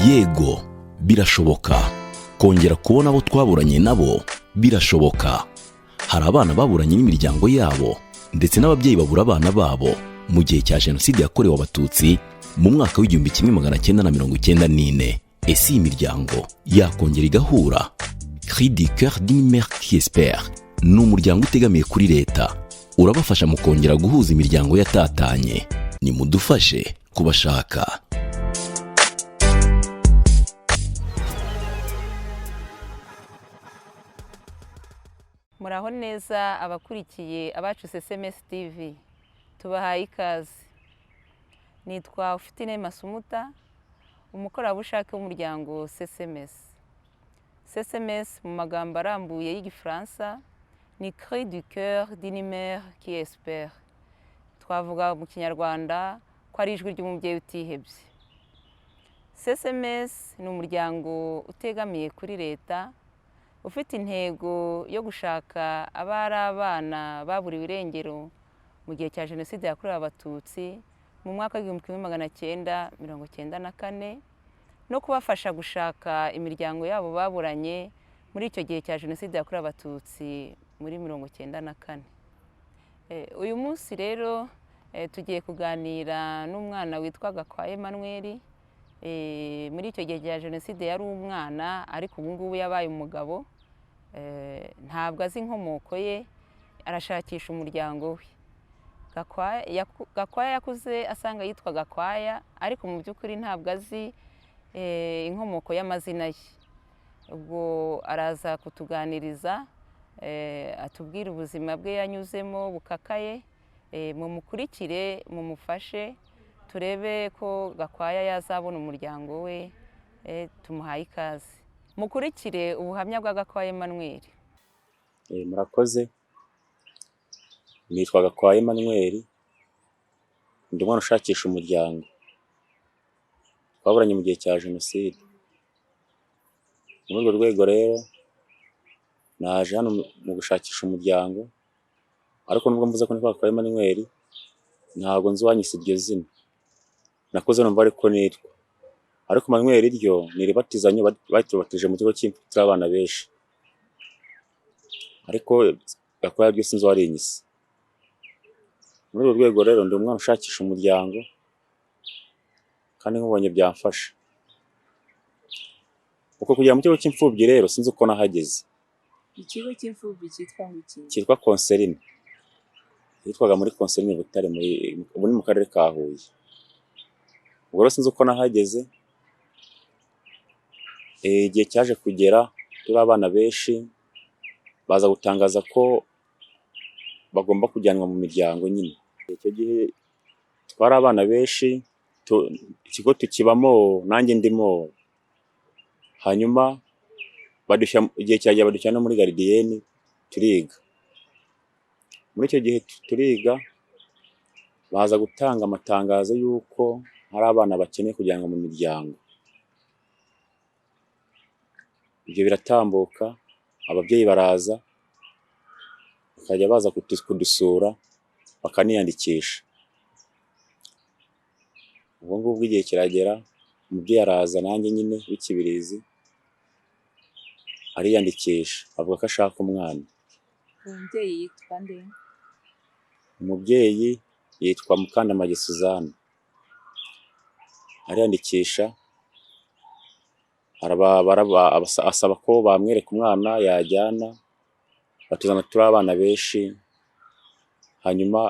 yego birashoboka kongera kubona abo twaburanye nabo birashoboka. Hari abana baburanye n'imiryango yabo ndetse n'ababyeyi babura abana babo mu gihe cya Jenoside yakorewe Abatutsi mu mwaka w'1994. Ese iyi miryango yakongera igahura? Cri du cœur d'une mère qui espère ni umuryango utegamiye kuri leta, urabafasha mu kongera guhuza imiryango yatatanye. Nimudufashe kubashaka. Muraho neza abakurikiye abacu SMS TV, tubahaye ikaze. Nitwa Ufitine Masumuta, umukorabushake w'umuryango SMS. SMS mu magambo arambuye y'Igifaransa ni Cri du cœur d'une mère qui espère. Twavuga mu Kinyarwanda ko ari ijwi ry'umubyeyi utihebye. SMS ni umuryango utegamiye kuri leta, ufite intego yo gushaka abari abana baburiwe irengero mu gihe cya Jenoside yakorewe Abatutsi mu mwaka w'1994 no kubafasha gushaka imiryango yabo baburanye muri icyo gihe cya Jenoside yakorewe Abatutsi muri 1994. Uyu munsi rero tugiye kuganira n'umwana witwa Gakwaya Emmanuel. Muri icyo gihe cya Jenoside yari umwana, ariko ubu ngubu yabaye umugabo. Ntabwo azi inkomoko ye, arashakisha umuryango we. Gakwaya yakuze asanga yitwa Gakwaya, ariko mu by'ukuri ntabwo azi inkomoko y'amazina ye. Ubwo araza kutuganiriza, atubwira ubuzima bwe yanyuzemo bukakaye. Mumukurikire, mumufashe, turebe ko Gakwaya yazabona umuryango we. Tumuhaye ikaze. Mukurikire ubuhamya bwa Gakwaya Emmanuel. Murakoze. Nitwa Gakwaya Emmanuel, ndi umwana ushakisha umuryango. Twaburanye mu gihe cya Jenoside. Muri urwo rwego rero naje hano mu gushakisha umuryango, ariko nubwo mvuze ko nitwa Gakwaya Emmanuel, ntabwo nzi uwanyise iryo zina. Nakoze numva ariko nitwa, ariko Emmanuel ryo niribatizanye batubatije mu kigo cy'imfubyi z'abana benshi, ariko Gakwaya ryo sinzi warinyise. Muri urwo rwego rero ndi umwana ushakisha umuryango, kandi nkubonye byamfasha. Uko kujya mu kigo cy'imfubyi rero sinzi uko nahageze. Ikigo cy'imfubyi cyitwa iki? Cyitwa Conserine. Yitwaga muri Conserine Butare, muri mu karere ka Huye. Ubwo rero sinzi uko nahageze. Igihe cyaje kugera turi abana benshi, baza gutangaza ko bagomba kujyanwa mu miryango nyine. Icyo gihe twari abana benshi, ikigo tukibamo, nanjye ndimo. Hanyuma igihe cyagiye badushyira no muri garidiyeni turiga. Muri icyo gihe turiga, baza gutanga amatangazo y'uko hari abana bakeneye kujyanwa mu miryango. Ibyo biratambuka, ababyeyi baraza, bakajya baza kudusura, bakaniyandikisha. Ubwo ngubwo igihe kiragera, umubyeyi araza nanjye nyine w'ikibirizi, ariyandikisha, avuga ko ashaka umwana. Umubyeyi yitwa nde? Umubyeyi yitwa Mukandamage Suzanne. Ariyandikisha, asaba ko bamwereka umwana yajyana, batuzana turi abana benshi. Hanyuma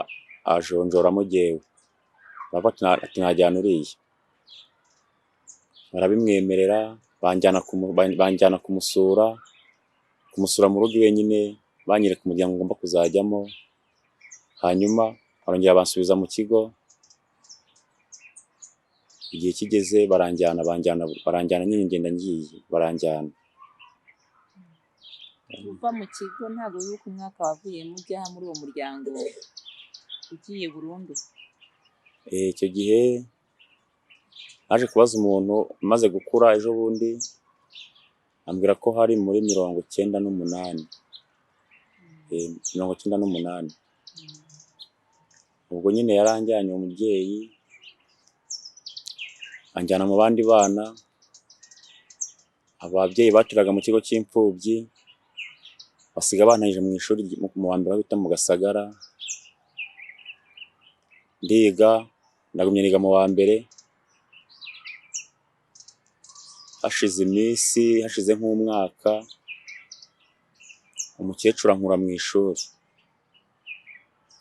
ajonjoramo jyewe, baravuga ati najyana uriya. Barabimwemerera, banjyana kumusura mu rugo iwe nyine, banyereka umuryango ngomba kuzajyamo. Hanyuma barongera bansubiza mu kigo. Igihe kigeze baranjyana nyine ngenda ngiye, baranjyana. Uva mu kigo ntabwo yuko umwaka wavuyemo ujya muri uwo muryango ugiye burundu? Icyo gihe naje kubaza umuntu umaze gukura ejo bundi, ambwira ko hari muri 98. 98. Ubwo nyine yaranjyanye umubyeyi, anjyana mu bandi bana, ababyeyi baturaga mu kigo cy'imfubyi basiga bantahije mu ishuri mu wa mbere aho bita mu Gasagara, ndiga ndagumye niga mu wa mbere, hashize iminsi, hashize nk'umwaka, umukecuru ankura mu ishuri,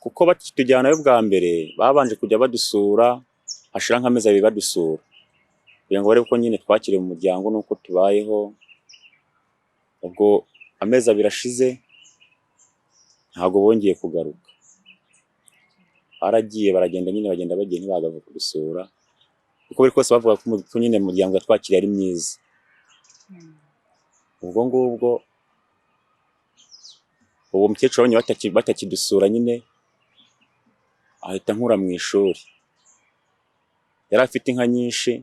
kuko bakitujyanayo bwa mbere babanje kujya badusura, hashira nk'amezi abiri badusura kugira ngo barebe ko nyine twakiriye mu muryango n'uko tubayeho. Ubwo amezi abiri ashize ntabwo bongeye kugaruka, baragiye baragenda nyine bagenda bagiye ntibagaruka kudusura, uko biri kose bavuga ko nyine umuryango yatwakiriye ari mwiza. Ubwo ngubwo uwo mukecuru abonye batakidusura nyine ahita ankura mu ishuri. Yari afite inka nyinshi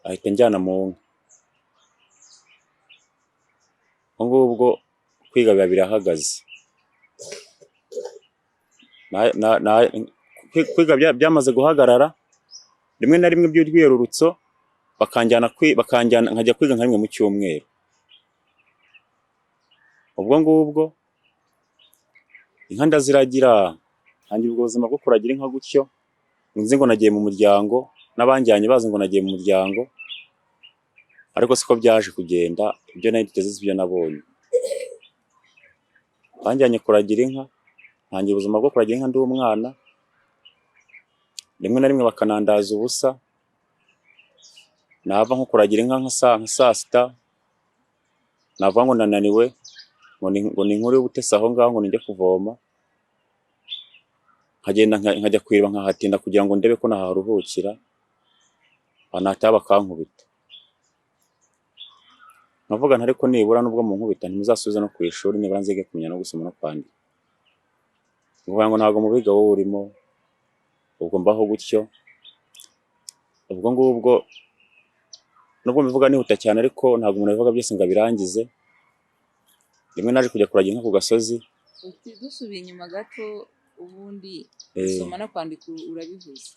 ahita njyana mu nka. Ubwo ngubwo kwiga biba birahagaze. Kwiga byamaze guhagarara, rimwe na rimwe by'urwiyerurutso bakanjyana nkajya kwiga nka rimwe mu cyumweru. Ubwo ngubwo inka ndaziragira, ntangira ubwo buzima bwo kuragira inka gutyo, nzi ngo nagiye mu muryango, n'abanjyanye bazi ngo nagiye mu muryango, ariko siko byaje kugenda, ibyo nari niteze si byo nabonye. Banjyanye kuragira inka, ntangira ubuzima bwo kuragira inka ndi umwana, rimwe na rimwe bakanandaza ubusa, nava nko kuragira inka nka saa sita, navuga ngo nananiwe, ngo ni inkuru y'ubutesi aho ngaho ngo nijye kuvoma, nkagenda nkajya kwiriba nkahatinda kugira ngo ndebe ko naharuhukira, banataha bakankubita. Navuga nti ariko nibura nubwo mu nkubita ntimuzasubiza no ku ishuri, nibura nzige kumenya no gusoma no kwandika. Nguvuga ngo ntabwo mubiga wowe urimo, ubwo mbaho gutyo. Ubwo ngubwo nubwo mbivuga nihuta cyane ariko ntabwo umuntu abivuga byose ngo abirangize. Rimwe naje kujya kuragira inka ku gasozi. Dusubiye inyuma gato, ubundi gusoma no kwandika urabivuze.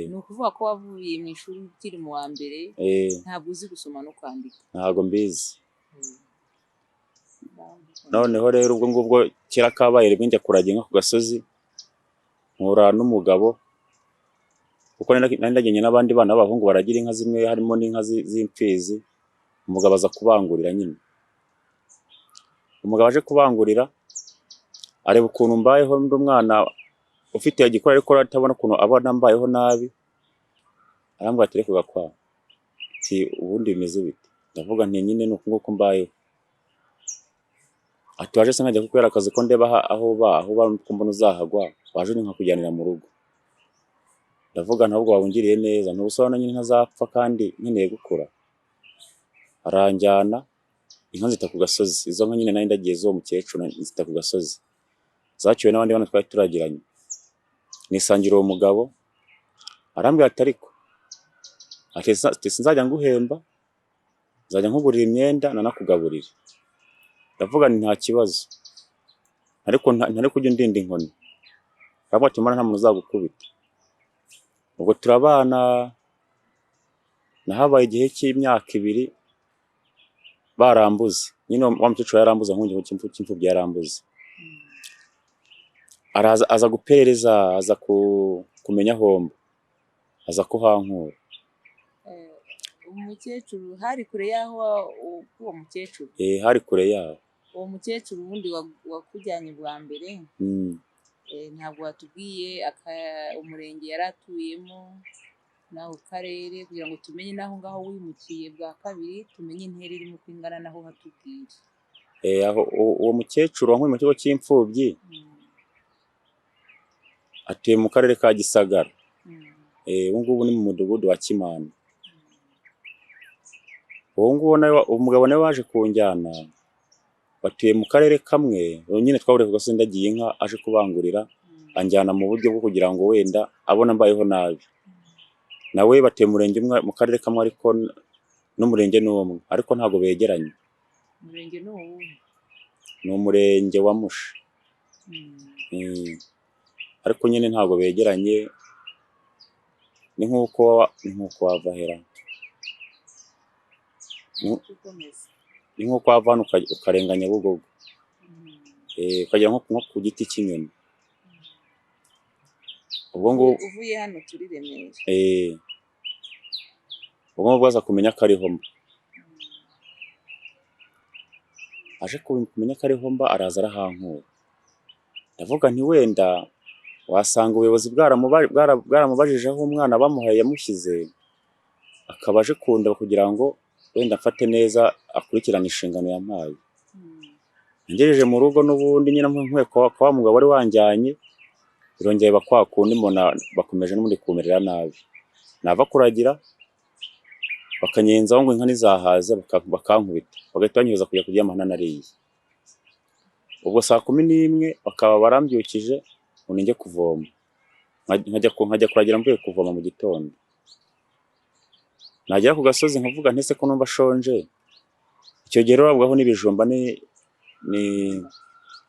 Ni ukuvuga ko wavuye mu ishuri ukiri mu wa mbere, ntabwo uzi gusoma no kwandika. Ntabwo mbizi. Noneho rero ubwo ngubwo kera kabaye rimwe njya kuragira inka ku gasozi, mpura n'umugabo, kuko nari ndajyanye n'abandi bana b'abahungu baragira inka zimwe, harimo n'inka z'imfizi. Umugabo aza kubangurira nyine. Umugabo aje kubangurira, areba ukuntu mbayeho ndi umwana ufite igikora ariko atabona ukuntu abana mbayeho nabi, arambwira ati reka gakwa, ati ubundi bimeze bite? Ndavuga nti nyine ni uku nguku mbayeho. Ati waje se nkajya kukwera akazi ko ndeba aho ko mbona uzahagwa, waje ni nkakujyanira mu rugo. Ndavuga ntabwo wabungiriye neza, ntubusobanura nyine ntazapfa kandi nkeneye gukura. Aranjyana, inka nzita ku gasozi, izo nka nyine nari ndagiye z'uwo mukecuru nzita ku gasozi, zaciwe n'abandi bana twari turagiranye. Nisangira uwo mugabo, arambwira ati ariko ati sinzajya nguhemba, nzajya nkugurira imyenda nanakugaburira. Ndavuga nti nta kibazo, ariko ntariko ujya undinda inkoni. Aravuga ati mara nta muntu uzagukubita. Ubwo turabana, nahabaye igihe cy'imyaka 2 barambuze. Nyine wa mukecuru yarambuze, nkungiye cy'imfubyi yarambuze. Aza guperereza, aza kumenya homba, aza kuhankura. Umukecuru hari kure yaho uwo mukecuru? Hari kure yaho. Uwo mukecuru ubundi wakujyanye bwa mbere, ntabwo watubwiye umurenge yari atuyemo n'ako karere, kugira ngo tumenye n'aho ngaho wimukiye bwa kabiri, tumenye intera irimo uko ingana naho hatubwira. Uwo mukecuru wankuye mu kigo cy'imfubyi atuye mu karere ka Gisagara. Ubu ngubu ni mu mudugudu wa Kimana. Uwo nguwo umugabo nawe waje kunjyana, batuye mu karere kamwe, nyine twahuriye ku gasozi ndagiye inka, aje kubangurira, anjyana mu buryo bwo kugira ngo wenda abona mbayeho nabi. Nawe batuye mu karere kamwe ariko n'umurenge ni umwe, ariko ntabwo begeranye. Umurenge ni uwuhe? Ni umurenge wa Musha. Ariko nyine ntabwo begeranye, ni nk'uko wava hera. ukomeza. ni nko kwava hano ukarenga Nyabugogo, ukagera nko ku giti cy'inyoni. Ubwo ngo uvuye hano turi Remera. ubwo ngo baza kumenya ko ariho mba. Aje kumenya ko ariho mba, araza arahankura. Ndavuga nti wenda wasanga ubuyobozi bwaramubajije aho umwana bamuhaye yamushyize, akaba aje kundeba kugira ngo wenda mfate neza akurikirane inshingano yampaye. Ngejeje mu rugo n'ubundi nyine nk'uwe kwa wa mugabo wari wanjyanye, birongeye bakwa kundi mbona bakomeje n'ubundi kumerera nabi. Nava kuragira bakanyenzaho ngo inka nizahaze bakankubita, bagahita banyoza kujya kuryama ntanariye. Ubwo saa 11 bakaba barambyukije ngo ninjye kuvoma, nkajya kuragira mvuye kuvoma mu gitondo. Nagera ku gasozi nkavuga ntese ko numva shonje, icyo gihe rero babwaho n'ibijumba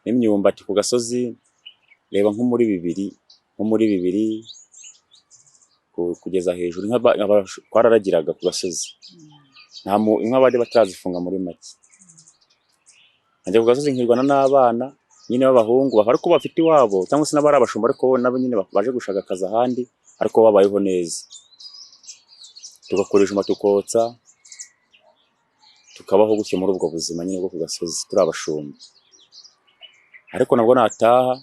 n'imyumbati ku gasozi, reba nko muri bibiri kugeza hejuru. Twararagiraga ku gasozi, inka bari batarazifunga muri make. Najya ku gasozi nkirwana n'abana nyine b'abahungu ariko bafite iwabo, cyangwa se n'abari abashumba ariko nabo nyine baje gushaka akazi ahandi, ariko babayeho neza. Tugakoresha tukotsa, tukabaho gutyo muri ubwo buzima nyine bwo ku gasozi turi abashumba. Ariko nabwo nataha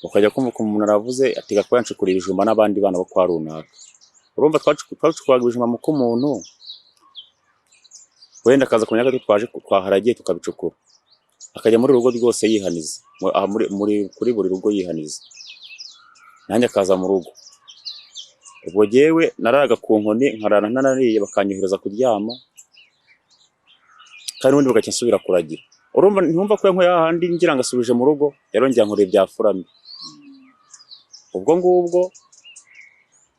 ukajya kumva umuntu aravuze ati gakora nshukura ibijumba n'abandi bana bo kwa runaka. Urumva twacukuraga ibijumba mu k'umuntu, wenda akaza kumenya ko twaharagiye tukabicukura, akajya muri rugo rwose yihaniza, kuri buri rugo yihaniza, nanjye akaza mu rugo. Ubwo jyewe naraga ku nkoni nkarara ntanariye, bakanyohereza kuryama, kandi ubundi bagacya nsubira kuragira. Urumva ntumva ko yankoye ahandi ngira ngo asubije mu rugo, yarongera nkoreye bya furami. Ubwo ngubwo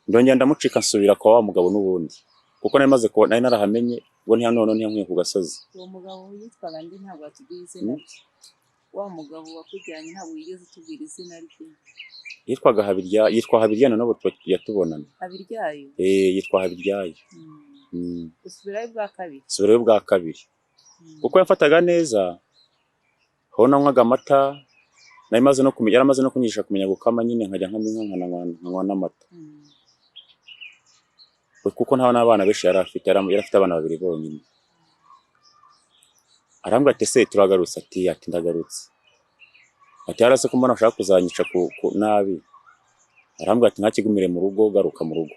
ndongera ndamucika nsubira kwa wa mugabo n'ubundi, kuko nari narahamenye ngo none ntiyankuye ku gasozi. Uwo mugabo yitwaga ndi ntabwo atubwiye izina rye. Wa mugabo wakujyanye ntabwo yigeze utubwira izina rye. Yitwa Habiryana, nabo yatubonana. Habiryayo? Yitwa Habiryayo. Usubirayo bwa kabiri? Usubirayo bwa kabiri. Kuko yafataga neza, aho nanywaga amata, yaramaze no kunyigisha kumenya gukama nyine, nkajya nkanywa n'amata. Kuko nta n'abana benshi yari afite abana babiri bonyine. Arambwira ati se turagarutse? Ati ndagarutse. Ati yarase ko mbona ushaka kuzanyica ku nabi. Arambwira ati ntakigumire mu rugo, garuka mu rugo.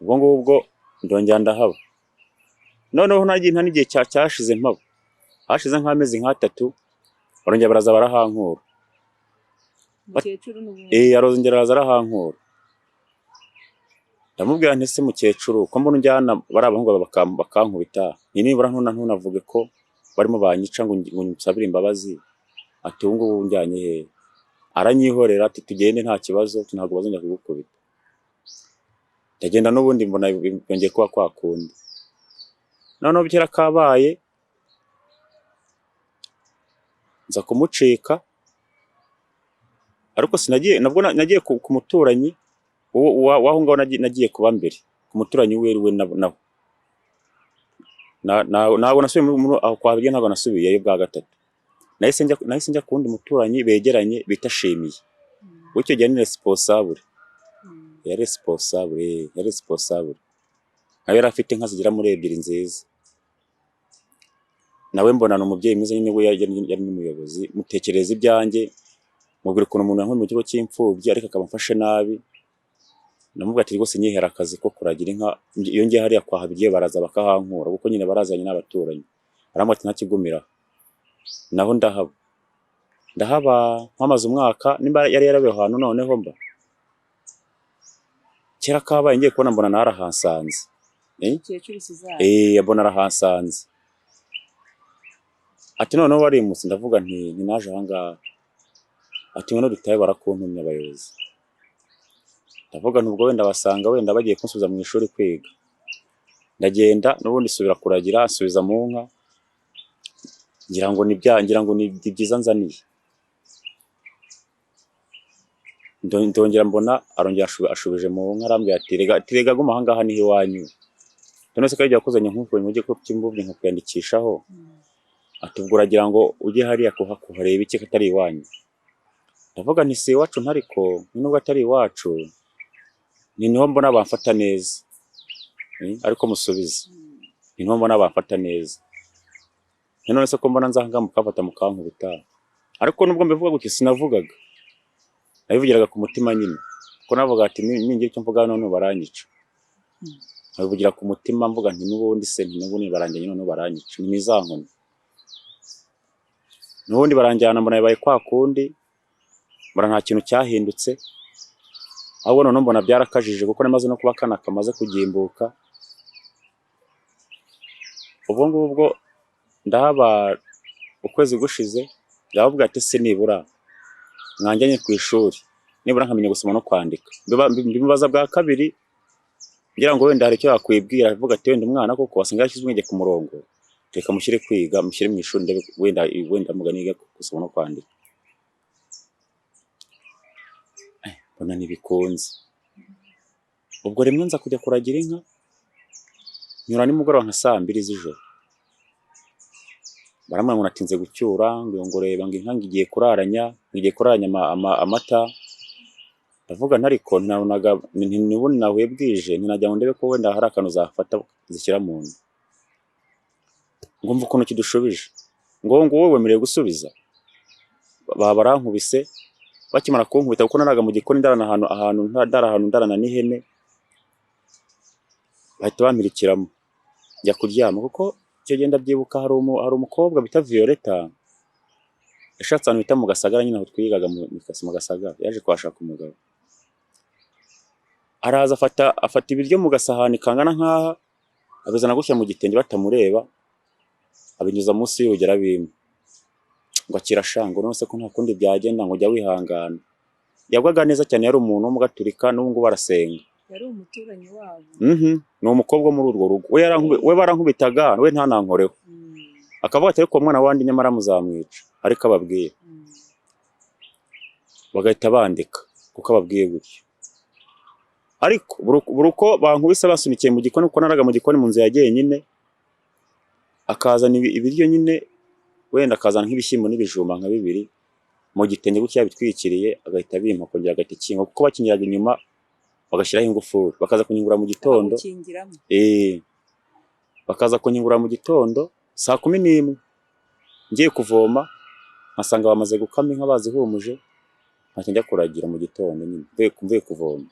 Ubwo ngubwo ndongera ndahaba. Noneho nta n'igihe cyashize mpaba, hashize nk'amezi nk'atatu, barongera baraza barahankura. Mukecuru n'ubundi? Arongera araza arahankura. Ndamubwira nti se mukecuru, ko mbona unjyana bari abahungu bakankubita, nibura ntunavuge ko barimo banyica ngo nsabire imbabazi. Ati ubu ngubu unjyanye he? Aranyihorera ati tugende nta kibazo, ntabwo bazongera kugukubita. Ndagenda n'ubundi mbona byongeye kuba kwa kundi. Noneho bikera kabaye, nza kumucika, ariko nabwo nagiye ku muturanyi waho ngaho nagiye kuba mbere, ku muturanyi we naho. Ntabwo nasubiye aho kwa Habirya, ntabwo nasubiyeyo bwa gatatu. Nahise njya ku wundi muturanyi begeranye bita Shimiye. Icyo gihe ni responsable. Yari responsable. Nawe yari afite inka zigera muri 2 nziza. Nawe mbona n'umubyeyi mwiza nyine, we yari n'umuyobozi, mutekereza ibyanjye, mubwira ukuntu umuntu yankuye mu kigo cy'imfubyi ariko akamufashe nabi. Namubwira ati rwose nyihera akazi ko kuragira inka, iyo ngiye hariya kwa Habirya baraza bakahankura, kuko nyine barazanye n'abaturanyi. Arambwira ati ntakigumira. Naho ndahaba nkamaze umwaka, nimba yari yarabeho ahantu noneho mba. Kera kabaye ngiye kubona mbona narahansanze. Mukecuru Suzanne? Mbona arahansanze. Ati noneho warimutse? Ndavuga nti naje aha ngaha. Ati ngono dutaye barakuntumye abayobozi. Ndavuga nubwo wenda basanga wenda bagiye kunsubiza mu ishuri kwiga. Ndagenda n'ubundi subira kuragira, asubiza mu nka, ngira ngo ni byiza nzaniye. Ndongera mbona arongera ashubije mu nka, arambwira ati rega guma aha ngaha niho iwanyu. none se kajya kuzanye nk'uko mujye ko cy'imbubye nko kwandikishaho atubwo uragira ngo ujye hariya kuhareba iki katari iwanyu. Ndavuga nti si iwacu ntariko nubwo atari iwacu ni niho mbona bamfata neza. Ariko musubize ni niho mbona bamfata neza. None se ko mbona nzanga mukafata mukankubita. Ariko nubwo mbivuga gutyo sinavugaga, nabivugiraga ku mutima nyine ko navuga ati ningira icyo mvuga none baranyica. Nabivugira ku mutima mvuga nti n'ubundi se n'ubundi baranjye none baranyica ni mizankoni. N'ubundi baranjyana mbona bibaye kwa kundi mbona nta kintu cyahindutse, ahubwo none mbona byarakajije kuko namaze no kuba kana kamaze kugimbuka. Ubwo ngubwo ndahaba ukwezi gushize yavuga ati se nibura mwanjyanye ku ishuri nibura nkamenya gusoma no kwandika. Bimubaza bwa kabiri ngira ngo wenda hari icyo yakwibwira, avuga ati wenda umwana koko wasanga yashyize umwenge ku murongo, reka mushyire kwiga mushyire mu ishuri ndebe wenda muganiga gusoma no kwandika. Mbona ntibikunze. Ubwo rimwe nza kujya kuragira inka nyura nimugoroba nka 2:00 z'ijoro. Baramwana ngo natinze gucyura ngo reba ngo inka ngiye kuraranya amata. Ndavuga ntariko nabonaga nibuni nahuye bwije ninajya ngo ndebe ko wenda hari akantu zafata zishyira mu nda. Ngo mvuga ukuntu kidushubije ngo wowe wemerewe gusubiza. Barankubise bakimara kunkubita kuko naraga mu gikoni ndarana ahantu ndarana n'ihene, bahita bampirikiramo njya kuryama kuko icyo genda byibuka hari umukobwa bita Violeta yashatse ahantu bita mu Gasagara nyine aho twigaga mu Gasagara, yaje kwashaka umugabo. Araza afata ibiryo mu gasahani kangana nkaha abizana gutya mu gitenge batamureba, abinyuza munsi y'urugero bimwe ngo akirashango. None se ko nta kundi byagenda ngo jya wihangana. Yagwaga neza cyane, yari umuntu w'umugaturika n'ubu ngo barasenga. Yari umuturanyi wabo. Ni umukobwa muri urwo rugo. We barankubitaga we ntanankoreho. Akavuga ati ariko umwana wandi nyamara muzamwica, ariko ababwiye. Bagahita bandika kuko ababwiye gutyo. Ariko buruko bankubise basunikiye mu gikoni kuko naraga mu gikoni mu nzu yagiye nyine, akazana ibiryo nyine wenda akazana nk'ibishyimbo n'ibijumba nka 2 mu gitenge gutya bitwikiriye, agahita bimpa kongera agahita kinga kuko bakinyiraga inyuma bagashyiraho ingufuri, bakaza kunyingura mu gitondo. Bakaza kunyingura mu gitondo 11:00 ngiye kuvoma nkasanga bamaze gukama inka bazihumuje, ntacyo njya kuragira mu gitondo nyine mvuye kuvoma.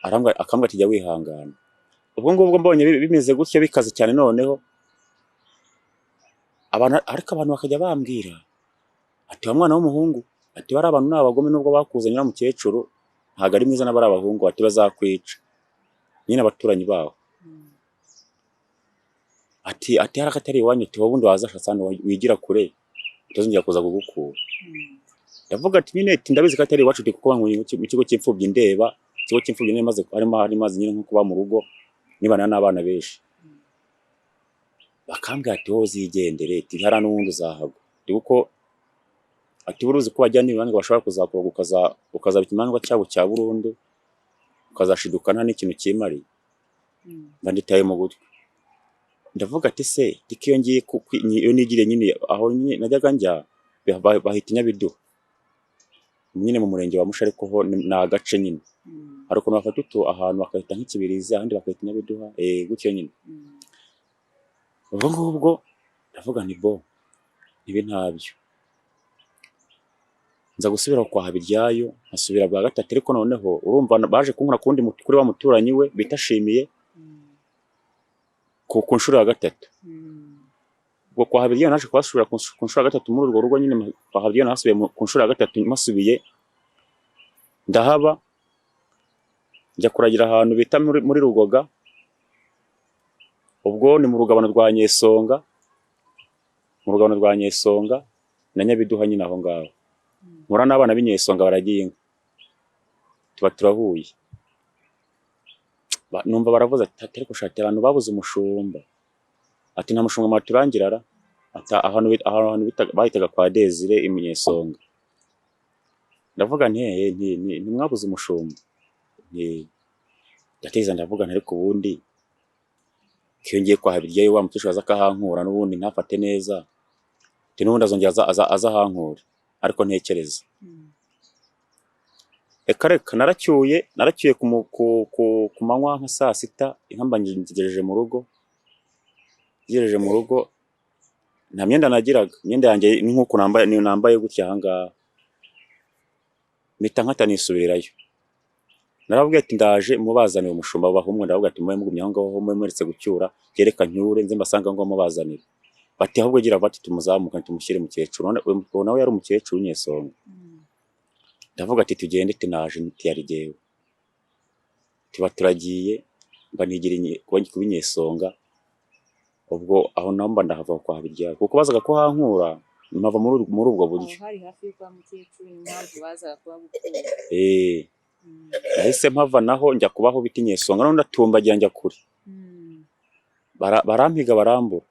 Akambwa ati jya wihangana. Ubwo ngubwo mbonye bimeze gutyo bikaze cyane noneho ariko abantu bakajya bambwira ati wa mwana w'umuhungu ati bari abantu n'abagome nubwo bakuzanye na mukecuru ntago ari mwiza n'abari abahungu ati bazakwica nyine abaturanyi bawo. Ati harakatari iwanyu ati wobundi wazashatse hano wigira kure utazongera kuza kugukura. Ndavuga ati nyine ndabizi ko atari iwacu kuko bankuye mu kigo cy'imfubyi ndeba ikigo cy'imfubyi nyine maze hari mazi nyine nko kuba mu rugo nibana n'abana benshi. Bakambwira ati wowe uzigendere ati hari n'ubundi uzahagwa kuko ati buruzi ko bajya n'ibanga bashobora kuzakora ukazaba ikimanga cyabo cya burundu ukazashiduka nta n'ikintu kimari. Ndanditaye mu gutwi. Ndavuga ati se dikiyo ngiye iyo nigire nyine aho najyaga njya bahita Nyabiduha nyine mu murenge wa Musha, ariko ho na agace nyine ariko nafata ahantu bakahita nk'Ikibirizi ahandi bakahita Nyabiduha gutyo nyine. Ubwo ngubwo ndavuga ni bo ibi ntabyo, nza gusubira kwa Habiryayo nkasubira bwa gatatu, ariko noneho urumva baje kunkura kundi kuri wa muturanyi we bitashimiye ku nshuro ya gatatu. Ubwo kwa Habiryayo naje kwasubira ku nshuro ya gatatu muri urwo rugo nyine. Kwa Habiryayo nasubiye ku nshuro ya gatatu masubiye ndahaba njya kuragira ahantu bita muri Rugoga. Ubwo ni mu rugabano rwa Nyesonga, na Nyabiduha nyine aho ngaho. Mura n'abana b'Inyesonga baragiye inka tuba turahuye. Numva baravuze ati ariko shati abantu babuze umushumba, ati nta mushumba maturangirara ati ahantu bahitaga kwa Desire Imunyesonga. Ndavuga nti mwabuze umushumba. ndateza ndavuga nti ariko ubundi iyo ngiye kwaha ibiryo wa mukecuru aza akahankura n'ubundi ntafate neza n'ubundi azongera aza ahankura ariko ntekereza reka naracyuye ku manywa nka saa sita inka mba nzigejeje mu rugo nta myenda nagiraga, imyenda yanjye ni nk'uko nambaye gutya aha ngaha, mpita nkata nisubirirayo. Narababwiye ati ndaje mubazanire umushumba bahumwe, ndavuga ati mube mugumye aho ngaho mweretse gucyura reka ncyure nze mbasanga ngo mubazanire. Bati ahubwo gira bati tumuzamuka tumushyire mukecuru, nawe yari umukecuru Nyesonga. Ndavuga ati tugende tinaje ntiyari jewe. Tuba turagiye mba ntigire kuba Nyesonga. Ubwo aho namba ndahava kwa birya kuko bazaga ko hankura mpava muri ubwo buryo. Hari hafi kwa mukecuru impamvu bazaga kuba gukura. Nahise mpava naho njya kubaho biti Nyesonga none ndatumbagira njya kure. Barampiga barambura.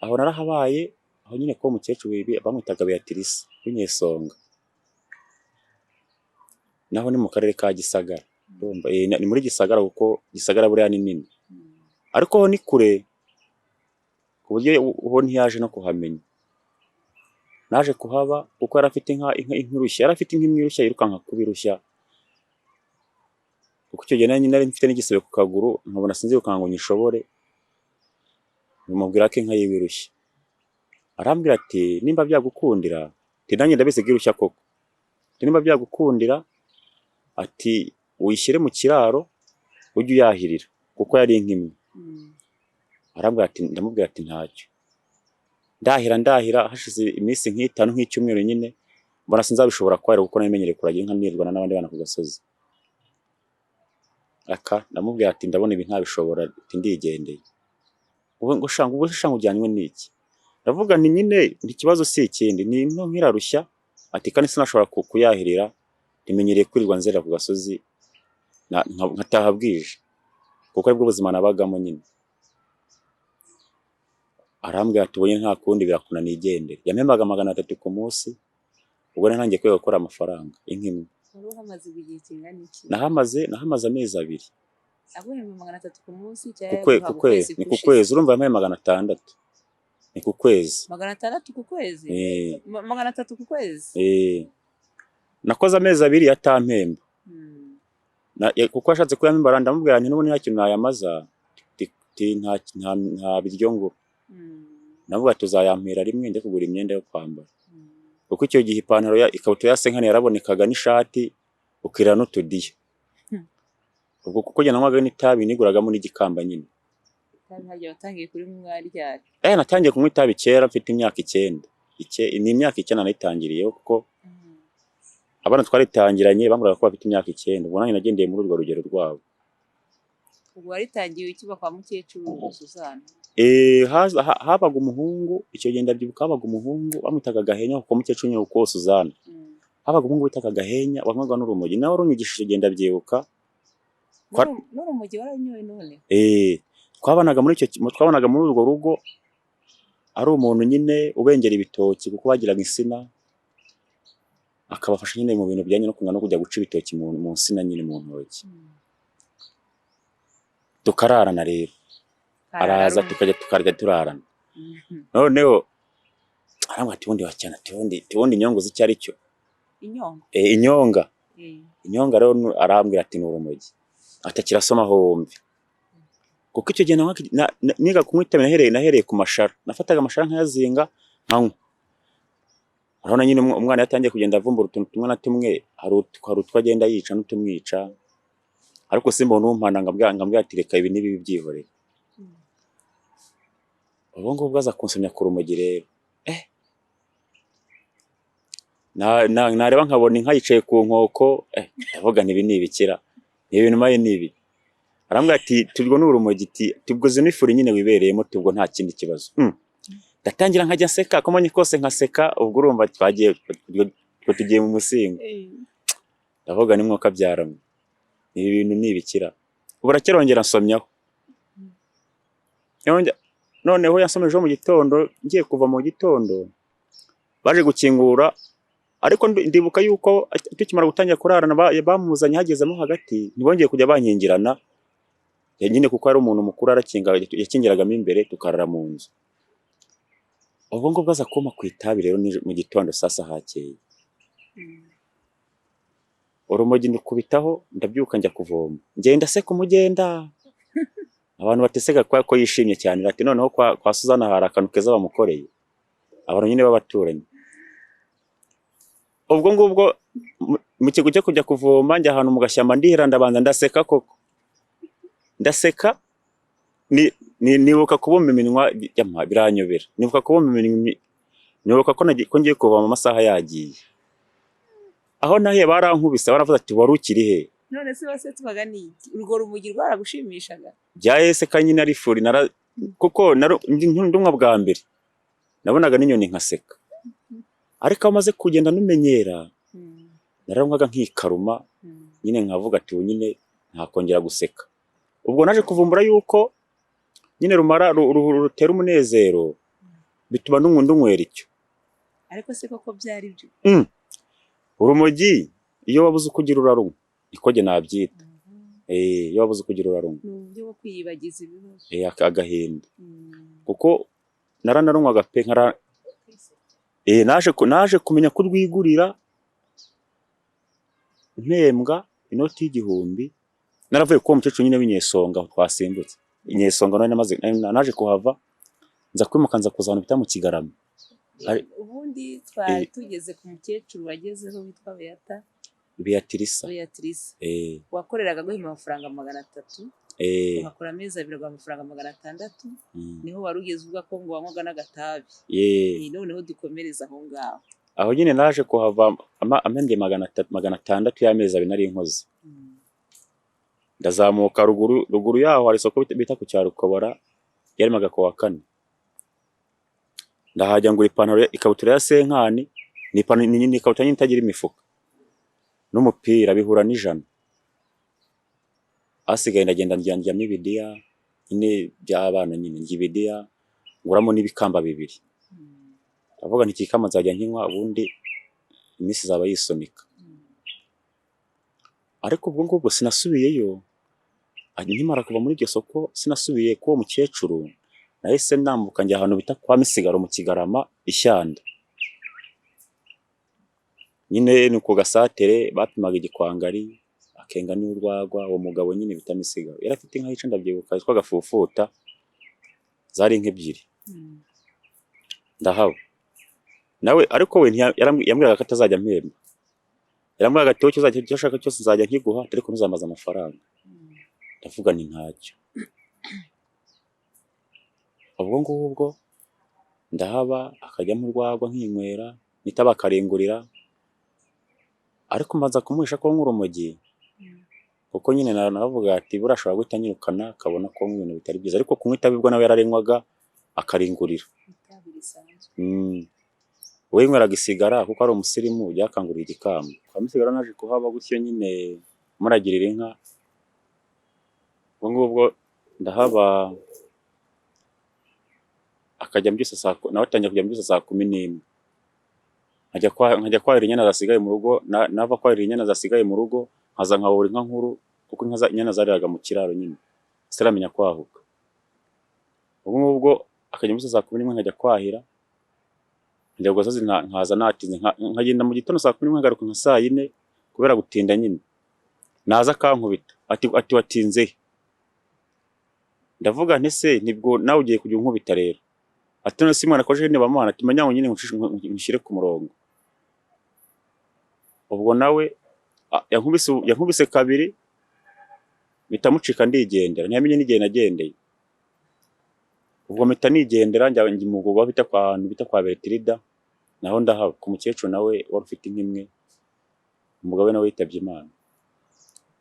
Aho narahabaye aho nyine ko mukecuru bamwitaga Beatrice w'Inyesonga. Naho ni mu karere ka Gisagara. Ni muri Gisagara kuko Gisagara buriya ni nini. Ariko ho ni kure ku buryo uho ntiyaje no kuhamenya. Naje kuhaba kuko yari afite inka inkirushya, yari afite inka imwirushya yirukanka kubirushya. Kuko icyo gihe nari mfite n'igisebe ku kaguru nkabona sinzi ukanga ngo nyishobore. Mumubwira ko inka yibirushya. Arambwira ati nimba byagukundira nanjye ndabese girushya koko. Nimba byagukundira ati uyishyire mu kiraro ujye uyahirira kuko yari inkimwe. Arambwira ati ndamubwira ati ntacyo. Ndahira hashize iminsi nk'itanu nk'icyumweru nyine mbona sinzabishobora kwara kuko namenyereye kuragira inka nirwana n'abandi bana ku gasozi. Ndamubwira ati ndabona ibi ntabishobora ati ndigendeye. Ubwo shanga ujyanywe n'iki? Ndavuga nti nyine ikibazo si ikindi ni nto nkirarushya ati kandi sinashobora kuyahirira nimenyereye kwirirwa nzera ku gasozi nkataha bwije kuko aribwo buzima nabagamo nyine. Arambwira ati ubonye nta kundi birakunaniye igendere. Yampembaga 300 ku munsi ubwo ntangiye kwiga gukora amafaranga inkimwe. Hamaze igihe kingana iki? Nahamaze amezi 2. Aguhemba 300 ku munsi ku kwezi ni ku kwezi urumva yampaye 600 ni ku kwezi. 600 ku kwezi? 300 ku kwezi? Nakoze amezi 2 yatampemba. Kuko ashatse kuyampemba ndamubwira nti n'ubundi nta kintu nayamaza nta biryo ngo. Navuga tuzayampera rimwe nde kugura imyenda yo kwambara. Kuko icyo gihe ipantaro ikabutura ya senkani yarabonekaga n'ishati ukira n'utudiye. Ubwo kuko jya nanywaga n'itabi niguragamo n'igikamba nyine. Itabi hagiye watangiye kuri mwari ryari? Natangiye kunywa itabi kera mfite imyaka 9. Ni imyaka 9 nayitangiriyeho kuko abana twaritangiranye bamburaga ko bafite imyaka 9. Ubwo nanjye nagendeye muri urwo rugero rwabo. Ubwo waritangiye ikiba kwa mukecuru Suzana? Habaga umuhungu icyo gihe ndabyibuka habaga umuhungu bamwitaga Gahenya kuko mukecuru nyine uko Suzana. Habaga umuhungu witaga Gahenya wanywaga n'urumogi nawe runyigishije genda byibuka. N'urumogi waranyoye none? Twabanaga muri urwo rugo ari umuntu nyine ubengera ibitoki kuko bagiraga insina akabafasha nyine mu bintu bijyanye no kunga no kujya guca ibitoki mu nsina nyine mu ntoki. Tukararana rero araza tukarya turarana. Noneho arambwira ati ubundi wacyana tubundi inyongo z'icyo ari cyo. Inyonga? Inyonga rero arambwira ati n'urumogi atakirasoma hombi. Kuko icyo gihe niga kumwita nahereye ku mashara. Nafataga amashara nkayazinga nkanywa. Urabona nyine umwana yatangiye kugenda avumbura utuntu tumwe na tumwe hari utwagenda yica n'utumwica. Ariko simbona umpana ngambwira ati reka ibi nibi byihoreye. Ubwo ngubwo aza kunsomya ku rumogi rero. Nareba nkabona inka yicaye ku nkoko ndavuga nti ibi nibikira. Ni ibintu maye nibi. Arambwira ati turwo n'urumogi tubwoze n'ifuri nyine wibereyemo tubwo nta kindi kibazo. Ndatangira nkajya nseka komonye kose nkaseka ubwo urumva twagiye tugiye mu musingo. Ndavuga ni mwuka byaramwe. Ibi bintu nibikira. Uburakerongera nsomyaho. Noneho yasomejeho mu gitondo ngiye kuva mu gitondo baje gukingura ariko ndibuka yuko tukimara gutangira kurarana bamuzanye hagezemo hagati ntibongeye kujya bankingirana nyine kuko ari umuntu mukuru yakingiragamo imbere tukarara mu nzu. Ubwo ngubwo aza kuma ku itabi rero mu gitondo sasa hakeye. Urumogi ndukubitaho ndabyuka njya kuvoma. Ngenda se kumugenda. Abantu batesega ko yishimye cyane ati noneho kwa Suzana hari akantu keza bamukoreye. Abantu nyine babaturanyi. Ubwo ngubwo mu kigo cyo kujya kuvoma njya ahantu mu gashyamba ndihira ndabanza ndaseka koko. Ndaseka nibuka kubumba iminwa biranyobera. Nibuka kubumba iminwa nibuka ko ngiye kuvoma amasaha yagiye. Aho nahiye barankubise baravuze ati wari ukiri he? None se bose tubaga niki? Urwo rumogi rwaragushimishaga? Byahise kanyine ari furi kuko ndumwa bwa mbere. Nabonaga n'inyoni nkaseka. Ariko amaze kugenda numenyera naranywaga nkikaruma nyine nkavuga ati nyine ntakongera guseka. Ubwo naje kuvumbura yuko nyine rumara rutera umunezero bituma ndunywera icyo. Ariko se koko byari byo? Urumogi iyo wabuze kugira urarunywa niko je nabyita. Iyo wabuze kugira urarunywa. N'uburyo bwo kwiyibagiza ibibazo. Agahinda. Kuko naranarunywaga pe naje kumenya ko rwigurira mpembwa inoti y'igihumbi. Naravuye ko umukecuru nyine w'inyesonga twasimbutse. Inyesonga naje kuhava nza kwimuka nza kuzana bita mu Kigarama. Ubundi twari tugeze ku mukecuru wagezeho witwa Beatrice. Wakoreraga guhima amafaranga 300. Ugakora amezi 2 amafaranga 600. Niho wari ugeze uvuga ko ngo wanywaga n'agatabi. Noneho dukomereza aho ngaho. Aho nyine naje kuhava amende 600 y'amezi 2 nari inkoze. Ndazamuka ruguru yaho hari isoko bita ku cyaro Kobora yarimaga ko wa 4. Ndahajya ngura ipantaro ikabutura ya senkani ni ikabutura nyine itagira imifuka n'umupira bihura n'ijana. Asigaye ndagenda njyamo ibidiya nyine by'abana nyine ngibidiya nguramo n'ibikamba 2. Ndavuga nti kikama nzajya nkinywa ubundi iminsi zaba yisonika. Ariko ubwo ngubwo sinasubiyeyo. Nkimara kuva muri iryo soko sinasubiye ko mukecuru nahise nambuka njya ahantu bita kwa Misigaro mu Kigarama Ishyanda. Nyine ni ku gasatere bapimaga igikwangari akenga n'urwagwa uwo mugabo nyine bita Misigaro. Yarafite inka yica ndabyibuka yitwa Gafufuta zari nk'ebyiri. Ndahaba. Nawe ariko we yambwiraga ko atazajya mpemba. Yarambwiraga ati cyo uzajya cyashaka cyose nzajya nkiguha ariko ntuzamaza amafaranga. Ndavuga ni ntacyo. Ubwo ngubwo ndahaba akajya mu rwagwa nkinywera nitabakarengurira. Ariko mbanza kumuhisha ko nk'urumogi. Kuko nyine naravuga ati burashobora guhita nyirukana akabona ko ibintu bitari byiza ariko kunywa itabi bwo nawe yararenywaga akaringurira. We nyweraga isigara kuko ari umusirimu yakanguriye igikamba. Kwa Misigaro naje kuhaba gutyo nyine muragirira inka. Ubwo ngubwo ndahaba akajya mbyusa nawe atangiye kujya mbyusa saa 11. Nkajya kwahira inyana zasigaye mu rugo nava kwahira inyana zasigaye mu rugo nkaza nkabura inka nkuru kuko inyana zariraga mu kiraro nyine sitaramenya kwahuka. Ubwo ngubwo akajya mbyusa saa 11 nkajya kwahira njya gusozi nkaza natinze nkagenda mu gitondo saa 11 ngaruka nka saa 4 kubera gutinda nyine. Naza kankubita ati watinze. Ndavuga nti se nibwo nawe ugiye kujya unkubita rero. Ati none si mwana koje ne bamwana ati manya ngo nyine nshire ku murongo. Ubwo nawe yankubise 2 bitamucika ndigendera ntiyamenye n'igihe nagendeye. Ubwo mpita nigendera njya mu rugo bita kwa Bertrida naho ndahaba ku mukecuru nawe wari ufite inkimwe umugabo nawe yitabye Imana.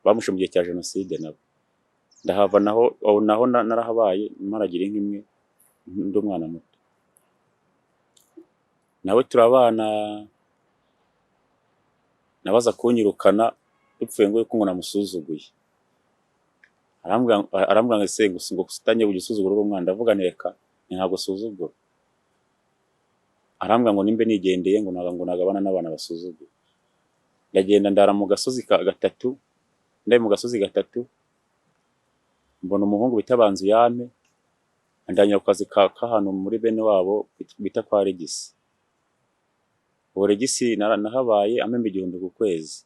Bamushe mu gihe cya Jenoside nabo. Ndahava naho narahabaye maragira inkimwe ndi umwana muto. Nawe turabana nabaza kunyirukana dupfuye ngo yuko namusuzuguye. Arambwira ngo se ngo kusitanye bugisuzugura uri umwana. Ndavuga neka ntabwo suzugura. Arambwira ngo nimbe nigendeye ngo nagabana n'abana basuzugura. Ndagenda ndara mu gasozi 3 ndaye mu gasozi 3 mbona umuhungu bita Banzuyame andangira ku kazi k'ahantu muri bene wabo bita kwa Regisi. Uwo Regisi nahabaye amemba 1000 ku kwezi,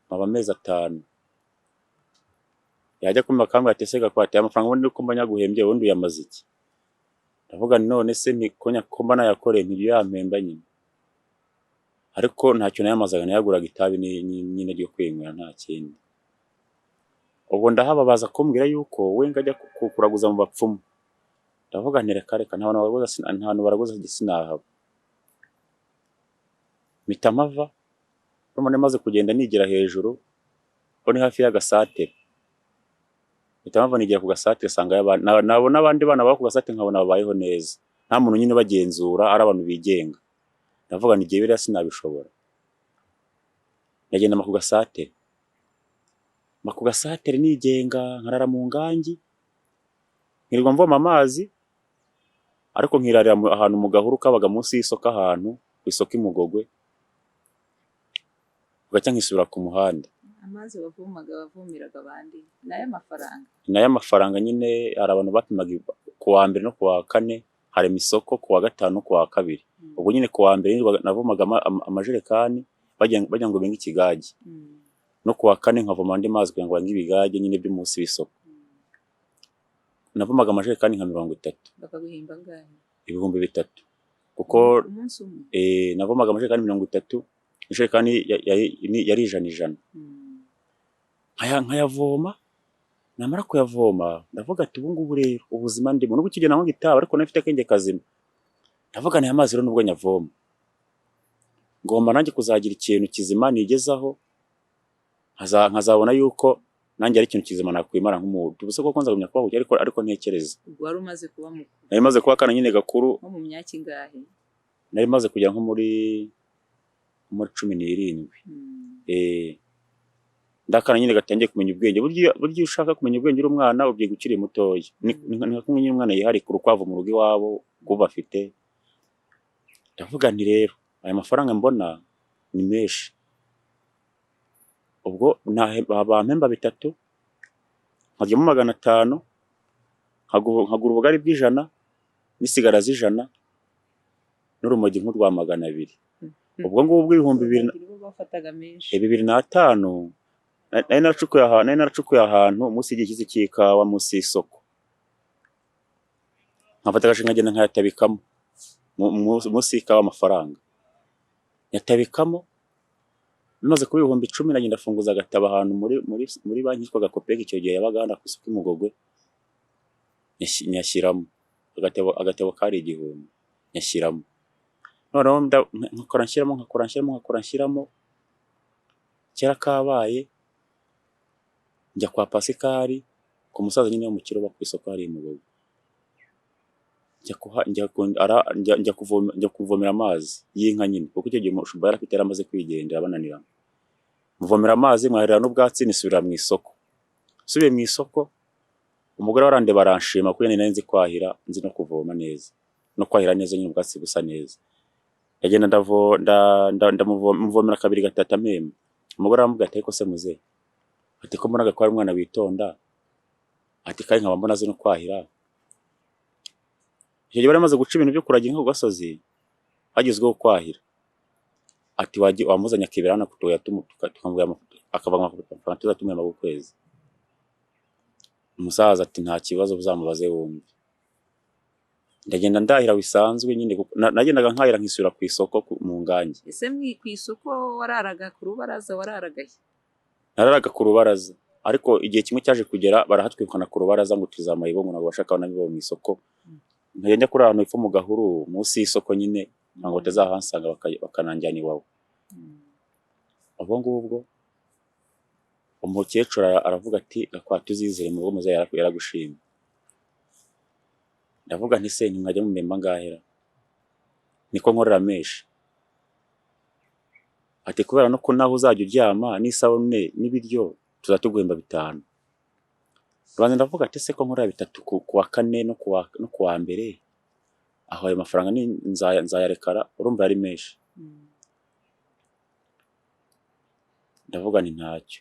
mpaba amezi 5. Yajya kumva kambwa ati ese gakwate amafaranga ubundi uko mbanya guhembye ubundi uyamaze iki? Ndavuga none se ni konya ko mbana yakoreye ntiyo yampemba nyine. Ariko ntacyo nayamazaga, nayaguraga itabi nyine ryo kwinywera nta kindi. Ubwo ndahababaza kumbwira yuko we ngajya kuraguza mu bapfumu. Ndavuga nti reka nta bantu baraguza gisinahaba. Mpita mpava none maze kugenda nigira hejuru ko ni hafi y'agasatere. Mpita mpava nigira ku gasatere sanga nabona abandi bana baba ku gasatere nkabona babayeho neza, nta muntu nyine bagenzura, ari abantu bigenga. Ndavuga ni biriya sinabishobora. Nagenda ku gasatere, ku gasatere nigenga, nkarara mu ngangi, nkirirwa mvoma amazi, ariko nkirarira ahantu mu gahuru kabaga munsi y'isoko, ahantu ku isoko Imugogwe, ugacya nkisubira ku muhanda. Amazi wavomeraga abandi nayo amafaranga? Nayo amafaranga nyine, hari abantu bapimaga ku wa mbere no ku wa kane, harema isoko ku wa gatanu no ku wa kabiri. Ubwo nyine ku wa mbere navomaga amajerekani bajya ngo benge ikigage, no ku wa kane nkavoma andi mazi kugira ngo bange ibigage nyine byo munsi y'isoko. Navomaga amajerekani nka 30. Bakaguhimba ngahe? 3,000 kuko umunsi umwe. Navomaga amajerekani 30, ijerekani yari 100. Nkayavoma, namara kuyavoma ndavuga ati ubu ngubu rero ubuzima ndimo nubwo ikigena ngo gitaba, ariko nafite akenge kazima. Ndavuga aya mazi rero nubwo nyavoma, ngomba nanjye kuzagira ikintu kizima nigezaho, nkazabona yuko nanjye ari ikintu kizima nakwimara nk'umuntu. Ubuse koko nzagumya kubaho ariko ntekereza. Ubwo wari umaze kuba mukuru? Nari maze kuba kana nyine gakuru. Nko mu myaka ingahe? Nari maze kujya nko muri 17. Ndakana nyine gatangiye kumenya ubwenge. Burya ushaka kumenya ubwenge uri umwana ubye gukiri mutoya. Ni kumwe nyine umwana yihari ku rukwavu mu rugo iwabo kuba afite. Ndavuga nti rero aya mafaranga mbona ni menshi. Ubwo bampemba 3, nkajyamo 500, nkagura ubugari bw'100 n'isigara z'100 n'urumogi nk'urwa 200. Ubwo ngubwo 2,000 bafataga menshi. 2005 nari naracukuye ahantu munsi y'igikizi cy'ikawa munsi y'isoko, nkafata agashinga nkagenda nkayatabikamo munsi y'ikawa amafaranga yatabikamo. Bimaze kuba 10,000 nagenda afunguza agataba ahantu muri banki yitwaga Kopek, icyo gihe yabaga hano ku isoko Imugogwe, nyashyiramo agatabo kari 1,000 nyashyiramo. Noneho nkakora nshyiramo, kera kabaye njya kwa Pasikari ku musaza nyine wo mu Kiroba ku isoko hari Imugogwe, njya kuvomera amazi y'inka nyine, kuko icyo gihe umushumba yari afite yaramaze kwigendera bananira. Muvomera amazi, mwaherera n'ubwatsi, nisubira mu isoko. Subiye mu isoko, umugore warande baranshima kuko nari nzi kwahira, nzi no kuvoma neza no kwahira neza nyine ubwatsi busa neza. Yagenda ndamuvomera 2 gatatu amemba. Umugore aramubwira ati ariko se muze, ati ko mbona ko ari umwana witonda, ati kandi nkaba mbona azi no kwahira. Icyo gihe bari bamaze guca ibintu byo kuragira inka ku gasozi, hagezweho kwahira. Ati wamuzanya akibera hano kutoya tukamubwira akavanga amafaranga tuzatumema ku kwezi. Umusaza ati nta kibazo uzamubaze wumve. Ndagenda ndahira bisanzwe nyine, nagendaga nkahira nkisura ku isoko mu ngangi. Ese ku isoko wararaga ku rubaraza? Wararagaye? Nararaga ku rubaraza, ariko igihe kimwe cyaje kugera barahatwikana ku rubaraza ngo tuzamaye bo ngo bashaka nabibo mu isoko. Nkagenda kuri ahantu ifu mu gahuru munsi y'isoko nyine ngo tazahansanga bakananjyana iwawe. Ubwo ngubwo umukecuru aravuga ati gakwata uzizere mu bwo muze yaragushima. Ndavuga nti se ntimwajya mu memba ngahera, niko nkorera menshi. Ati kubera no ko naho uzajya uryama n'isabune n'ibiryo tuzatuguhemba 5. Rwanda ndavuga ati se ko nkorera 3 ku wa kane no ku wa mbere, aho ayo mafaranga ni nzayarekara, urumva ari menshi. Ndavuga ni ntacyo.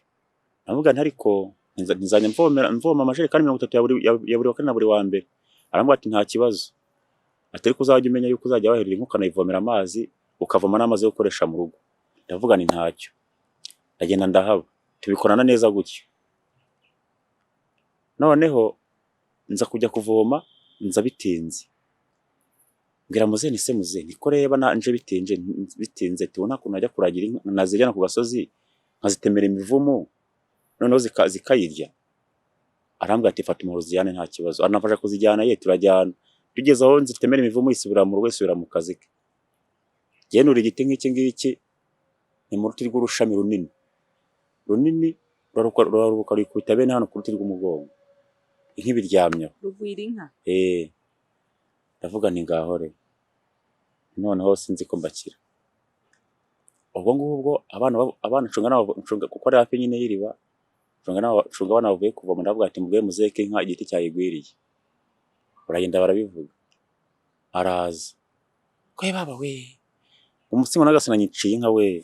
Ndavuga nti ariko ntizajya mvoma amajerekani 30 ya buri wa kane na buri wa mbere. Arambwira ati nta kibazo, ati ariko uzajya umenya yuko uzajya waherera inka ukanayivomera amazi ukavoma n'amazi yo gukoresha mu rugo. Ndavuga ni ntacyo, ndagenda ndahaba, tubikorana neza gutyo. Noneho nza kujya kuvoma, nza bitinze, mbwira muzehe ni se muzehe niko reba nje bitinze tubona kuntu najya kuragira inka nazijyana ku gasozi nkazitemera imivumu noneho zikayirya. Arambwira ati fata umuhoro uzijyane nta kibazo, anamfasha kuzijyana, ye turajyana. Tugeze aho nzitemera imivumu isubira mu rugo, isubira mu kazi ke. Genura igiti nk'iki ngiki ni mu ruti rw'urushami runini ruraruka rukubita bene hano ku ruti rw'umugongo, inka ibiryamyeho. Rugwira inka? Ndavuga ni ngaho re, noneho sinzi ko mbakira. Ubwo ngubwo abana ncunga kuko ari hafi nyine y'iriba, ncunga abana bavuye kuvoma. Ndavuga ati mbwiye muzehe ko inka igiti cyayigwiriye. Baragenda barabivuga, araza ko baba we umutsima nagasana nyiciye inka we,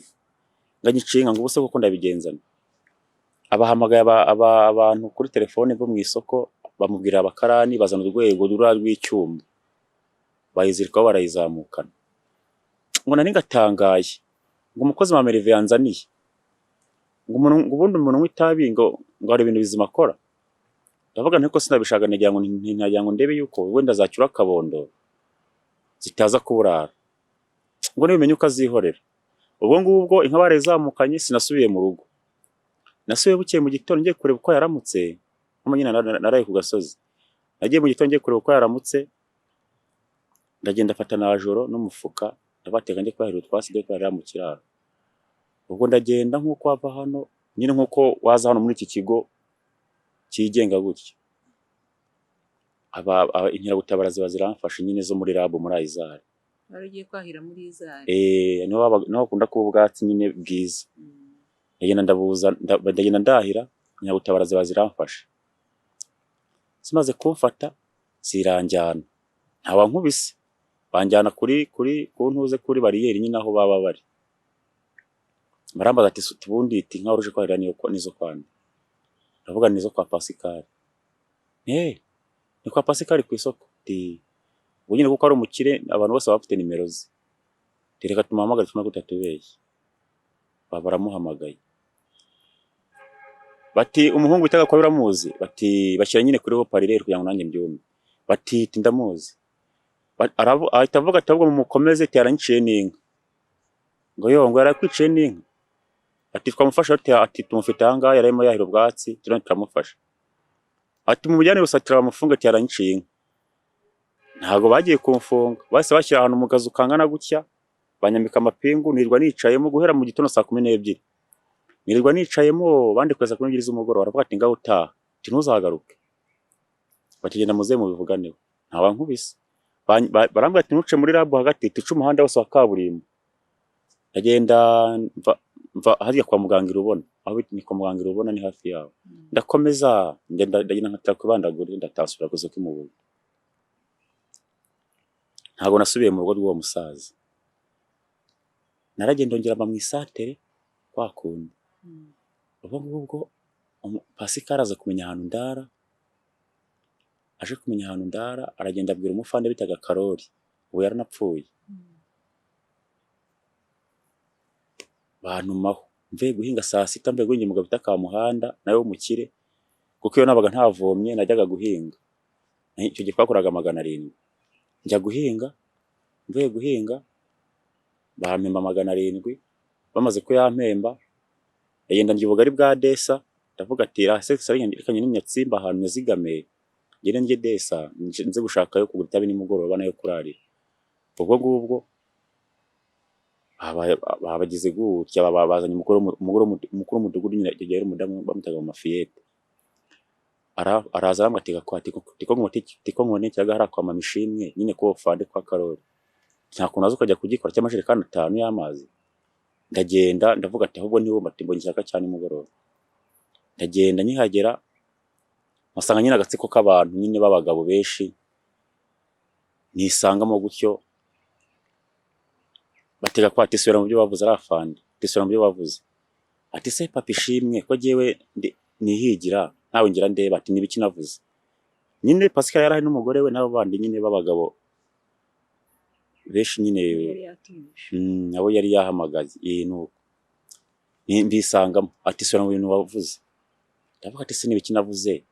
nganyiciye inka ngo ubuse kuko ndabigenzana. Abahamagaye abantu kuri telefone bo mu isoko, bamubwira abakarani bazana urwego rw'icyuma, bayizirikaho barayizamukana. Ngo nari ngatangaye, ngo umukozi wa Merve yanzaniye, ngo ubundi umuntu w'itabi ngo hari ibintu bizima akora. Ndavuga niko sinabishaka, nagira ngo ndebe yuko wenda zacyura akabondo zitaza kuburara, ngo nibimenye uko azihorera. Ubwo ngubwo inka barayizamukanye, sinasubiye mu rugo. Nasubiye bukeye mu gitondo ngiye kureba uko yaramutse, nyine naraye ku gasozi. Nagiye mu gitondo ngiye kureba uko yaramutse, ndagenda afata na joro n'umufuka, ndabateka njye kwahira utwasi dore ko yari mu kiraro. Ubwo ndagenda nk'uko wava hano nyine, nk'uko waza hano muri iki kigo kigenga gutya. Inkeragutabara ziba ziramfashe nyine zo muri RAB muri Ayizari. Waragiye kwahira muri Izari? Niho bakunda kuba ubwatsi nyine bwiza. Ndagenda ndahira, inkeragutabara ziba ziramfashe. Zimaze kumfata ziranjyana, ntawa nkubise, banjyana kuntuze kuri bariyeri nyine aho baba bari. Barambaza ati ubundi inka uruje kwahira nizo kwande? Ndavuga nizo kwa Pascal. Ni kwa Pascal ku isoko. Ubu nyine kuko ari umukire, abantu bose bafite nimero ze. Reka tumuhamagare tuna gutatubeshye. Baramuhamagaye. Bati umuhungu witaga kwa biramuzi, bati bashyira nyine kuri ho parire kugira ngo nanjye mbyume. Bati ndamuzi. Ahita avuga ati ahubwo mumukomeze yaranyiciye n'inka. Ngo yarakwiciye n'inka. Ati twamufasha ati tumufite ahangaha yarimo yahira ubwatsi, turamufasha. Ati mumujyane rusatira bamufunga yaranyiciye inka. Ntago bagiye kumfunga, base bashyira ahantu mugazu kangana gutya, banyambika amapingu, nirwa nicayemo guhera mu gitondo saa 12. Nirwa nicayemo bandi kweza kuri 2 z'umugoroba. Baravuga ati ngaho utaha, ati ntuzagaruke. Bakigenda muze mu bivuganeho, ntawa nkubise. Barambwira ati nuce muri RAB hagati tuca umuhanda wose wa kaburimbo. Ndagenda mva hariya kwa muganga Irubona, aho ni kwa muganga Irubona ni hafi yaho. Ndakomeza ndagenda nkatira kubandagura, ndatasubira kuzoka mu bugo. Ntago nasubiye mu rugo rw'uwo musaza. Naragenda ngera mu isatere kwa kundi. Ubwo Pascal aza kumenya ahantu ndara. Aje kumenya ahantu ndara, aragenda abwira umufande bitaga Karori, ubu yaranapfuye. Bantumaho mve guhinga saa 6, mve guhinga umugabo bitaka muhanda nawe w'umukire, kuko iyo nabaga ntavomye najyaga guhinga. Icyo gitwakoraga 700. Njya guhinga, mve guhinga, bampemba 700. Bamaze ko yampemba, yagenda ndyibuga ari bwa desa. Ndavuga ati sari ndikanye n'imyatsimba ahantu yazigame, ngire nge desa nze gushaka yo kugura itabi nimugoroba nayo kurarira. Ubwo ngubwo babagize gutya, babazanye umukuru w'umudugudu nyine yari umudamu bamutaga mu Mafiyete. Araza aramwateka ko tiko nkone cyaga hari kwa mamishimwe nyine ko fande kwa Karori. Nta kuntu aza ukajya kugikora cy'amajerekani 5 y'amazi. Ndagenda ndavuga ati ahubwo niwo matimbo ngishaka cyane umugoroba. Ndagenda nyihagera, masanga nyine agatsiko k'abantu nyine babagabo benshi, nisangamo gutyo. Batega kwa tisubira mu byo bavuze arafande, tisubira mu byo bavuze. Ati se papa ishimwe ko jewe nihigira, nawe ngira ndeba ati nibiki navuze. Nyine Pascal yari ari n'umugore we n'abo bandi nyine b'abagabo benshi nyine yari yatumije. abo yari yahamagaye nuko mbisangamo ati sura mu bintu wavuze. Ndavuga ati se nibiki navuze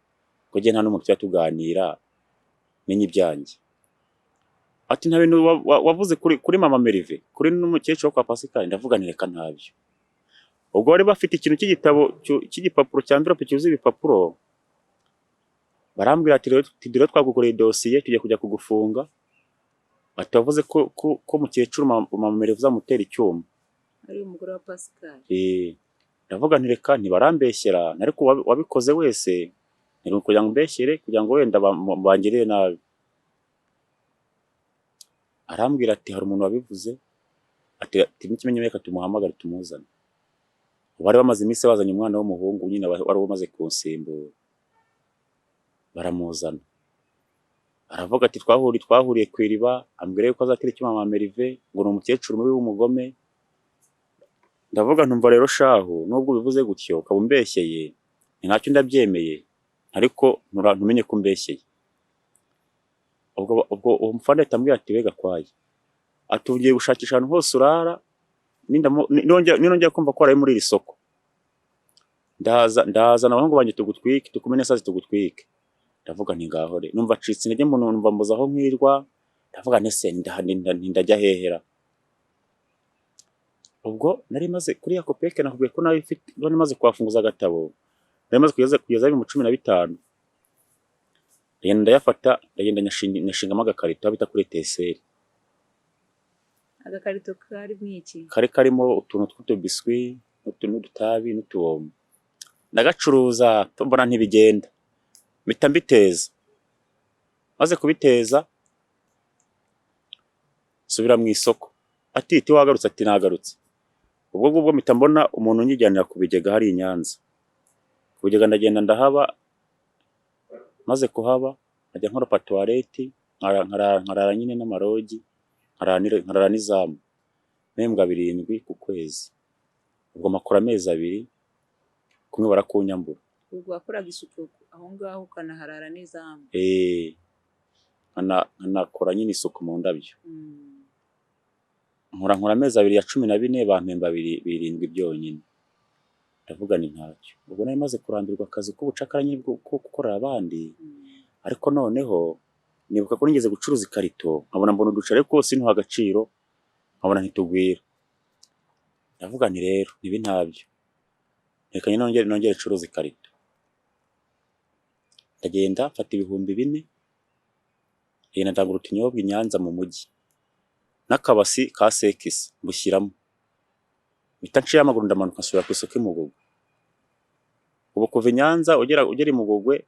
ko nta n'umuntu tuganira menye ibyanjye. Ati nta bintu wavuze kuri mama Merive kuri n'umukecuru kwa Pascal. Ndavuga nti reka ntabyo. Ubwo bari bafite ikintu cy'igitabo cy'igipapuro cya envelope cyuzuye ibipapuro, barambwira ati rero twagukoreye dosiye tugiye kujya kugufunga. Ati wavuze ko mukecuru mama Merive uzamutera icyuma. Ari umugore wa Pascal. Ndavuga nti reka ntibarambeshyera ariko wabikoze wese ni kugira ngo mbeshyere kugira ngo wenda bangirire nabi. Arambwira ati hari umuntu wabivuze ati n'ikimenyemeka tumuhamagara tumuzana. Bari bamaze iminsi bazanye umwana w'umuhungu nyine wari umaze kunsimbura. Baramuzana. Aravuga ati twahuriye ku iriba ambwira yuko azatera icyuma mama Merive ngo ni umukecuru mubi w'umugome. Ndavuga ntumva rero shahu nubwo bivuze gutyo ukaba umbeshyeye ntacyo ndabyemeye ariko ntumenye ko umbeshyeye. Ubwo umufana yatambwiye ati wega kwaye atugiye gushakisha ahantu hose urara nongera kumva ko araye muri iri soko ndazana abahungu banjye tugutwike tukumene sazi tugutwike. Ndavuga nti ngaho re numva acitse intege umuntu numva mbuza aho nkirwa. Ndavuga nese ndajya hehera. Ubwo nari maze kuri ya kopeke nakubwiye ko nawe ifite none maze kwafunguza agatabo nari maze kugeza mu 15. Ndayafata ndagenda nyashingamo agakarito bita kuri TSL. Agakarito kari mwiki? Kari karimo utuntu tw'utubiswi n'udutabi n'utuwomo. Ndagacuruza mbona ntibigenda mpita mbiteza. Maze kubiteza subira mu isoko ati wagarutse ati nagarutse. Ubwo mpita mbona umuntu unyijyanira ku bigega hari i Nyanza. Ku bigega ndagenda ndahaba. Maze kuhaba ajya nkora patoilette nkarara nyine n'amarogi nkarara n'izamu mpembwa 7 ku kwezi. Ubwo makora amezi 2 kumwe barakunyambura. Ubwo wakoraga isuku aho ngaho ukanaharara n'izamu? Nkanakora nyine isuku mu ndabyo. Nkora amezi 2 ya 14 bampemba 7 byonyine. Ndavuga ni ntacyo. Ubwo nari maze kurambirwa akazi k'ubucakara nyine bwo gukorera abandi. Ariko noneho nibuka ko nigeze gucuruza ikarito nkabona mbona uducare kose ntuha agaciro nkabona ntitugwira. Ndavuga nti rero nibi ntabyo. Reka nongere curuza ikarito. Ndagenda mfata 4,000 yenda ndagura utunyobwa i Nyanza mu mujyi n'akabasi ka sekisi mbushyiramo. Mpita nciye amaguru ndamanuka nsubira ku isoko Imugogwe. Ubu kuva i Nyanza ugera i Mugogwe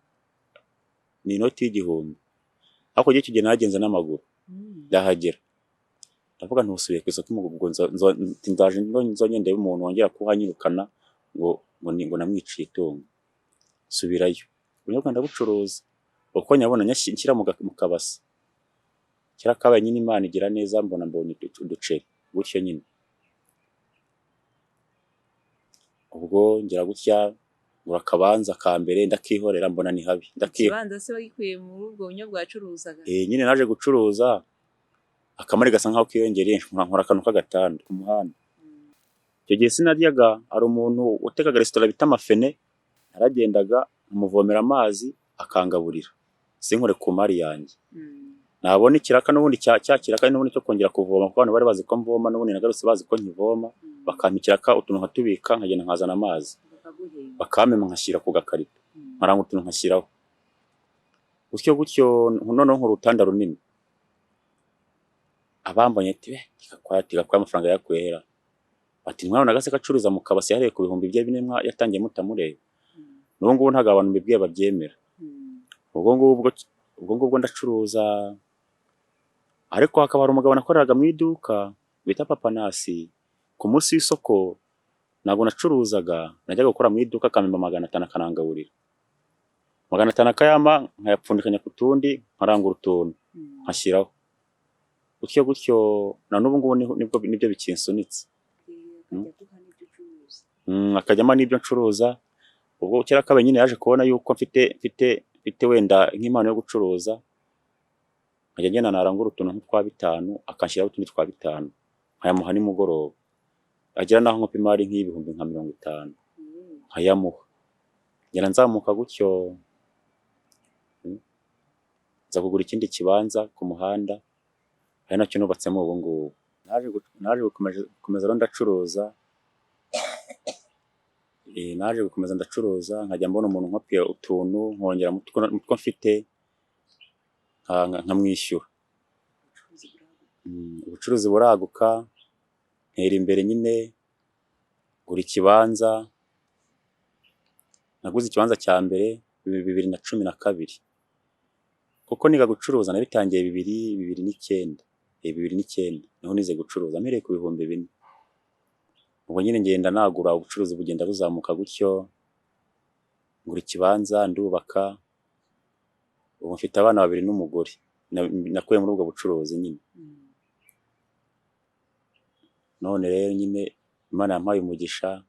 ni inoti y'1,000. Ariko gihe kigena nagenze n'amaguru ndahagera. Ndavuga ntusubiye ku isoko Imugogwe ndaje nzonyende umuntu wongera kuhanyirukana ngo namwiciye itungo. Subirayo. Ubunyobwa ndabucuruza uko nyabona nyashyira mu kabasi. Kira kabaye nyine Imana igira neza mbona uduceri gutyo nyine. Ubwo ngira gutya urakabanza ka mbere ndakihorera mbona ni habi. Ikibanza se bagikuye mu ubwo bunyobwa wacuruzaga? Nyine naje gucuruza akamari gasa nkaho kiyongereye nkora akantu k'agatanda ku muhanda. Icyo gihe sinaryaga hari umuntu utekaga restaurant bita Amafene naragendaga amuvomera amazi akangaburira sinkore ku mari yanjye. Nabona ikiraka n'ubundi cyakiraka n'ubundi cyo kongera kuvoma kuko abantu bari bazi ko mvoma n'ubundi nagarutse bazi ko nkivoma bakampikiraka utuntu nkatubika nkagenda nkazana amazi bakamema nkashyira ku gakarito maranga utuntu nkashyiraho gutyo noneho nk'urutanda runini. Abambonye ati tigakwa amafaranga yakwera ati mwana gase gacuruza mu kabasi yareye ku 4,000 yatangiye mutamureba. N'ubu ngubu ntago abantu mbibwiye babyemera. Ubwo ngubwo ndacuruza ariko hakaba hari umugabo nakoreraga mu iduka bita Papa Nasi. Ku munsi w'isoko nago nacuruzaga najyaga gukora mu iduka akamemba 500 akanangaburira 500 akayama nkayapfundikanya ku tundi nkarangura utuntu nkashyiraho gutyo na n'ubu ngubu nibyo bikinsunitse. Akajyama n'ibyo ncuruza ubwo kera kabaye nyine yaje kubona yuko mfite wenda nk'impano yo gucuruza, nkajya ngenda narangura utuntu nk'utwa 5 akanshyiraho utundi twa 5 nkayamuha nimugoroba, agera naho nkopa imari nk'ibihumbi nka 50 nkayamuha, ngera nzamuka gutyo, nza kugura ikindi kibanza ku muhanda ari nacyo nubatsemo ubu ngubu. Naje gukomeza rero ndacuruza, naje gukomeza ndacuruza nkajya mbona umuntu nkopiye utuntu nkongera mutwo mfite nkamwishyura. Ubucuruzi buraguka, ntera imbere nyine, ngura ikibanza, naguze ikibanza cya mbere 2012, kuko niga gucuruza nabitangiye 2009 niho nize gucuruza mpereye ku 4,000. Ubwo nyine ngenda nagura, ubucuruzi bugenda buzamuka gutyo, ngura ikibanza ndubaka, ubu mfite abana 2 n'umugore nakuye muri ubwo bucuruzi nyine. None rero nyine Imana yampaye umugisha,